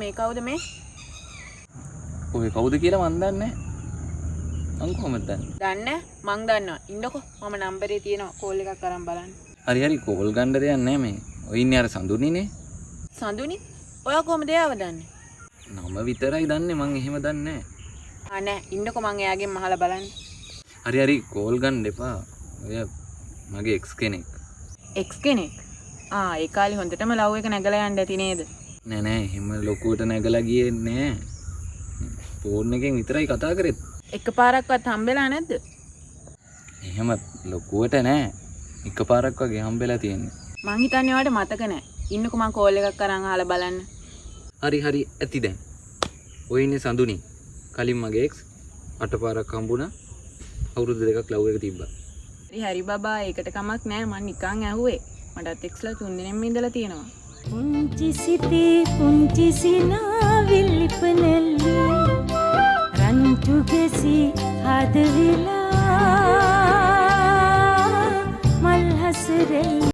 මේ කවුද මේ? ඔය කවුද කියලා මන් දන්නේ නැහැ. මං කොහොමද දන්නේ? දන්නේ මං දන්නවා. ඉන්නකෝ මම නම්බරේ තියෙනවා කෝල් එකක් අරන් බලන්න. හරි කෝල් ගන්න දෙයක් නැහැ මේ. ඔය ඉන්නේ අර සඳුනිනේ. සඳුනි? ඔයා කොහමද එයාව දන්නේ? නම විතරයි දන්නේ මං එහෙම දන්නේ නෑ ඉන්නකෝ මං එයාගෙන් අහලා බලන්න. හරි කෝල් ගන්න එපා. ඔය මගේ එක්ස් කෙනෙක්. එක්ස් කෙනෙක්? ඒ කාලේ හොඳටම ලව් එක නැගලා යන්න ඇති නේද? නෑ එහෙම ලොකුවට නැගලා ගියේ නෑ. ෆෝන් එකෙන් විතරයි කතා කරෙත්. එකපාරක්වත් හම්බෙලා නැද්ද? එහෙම ලොකුවට නෑ. එකපාරක් වගේ හම්බෙලා තියෙන්නේ. මං හිතන්නේ ඔයාලට මතක නෑ. ඉන්නකෝ මං කෝල් එකක් අරන් අහලා බලන්න. හරි ඇති දැන්. ඔය ඉන්නේ සඳුනි. කලින් මගේ එක්ස් අටපාරක් හම්බුණා. අවුරුදු දෙකක් ලව් එක තිබ්බා. හරි බබා ඒකට කමක් නෑ මං නිකන් ඇහුවේ. මටත් එක්ස්ලා 3 දිනෙම ඉඳලා තියෙනවා. පුංචි සිතේ පුංචි සිනාවිල් ලිපනෙල්ලි රන්තු කෙසි හදවිලා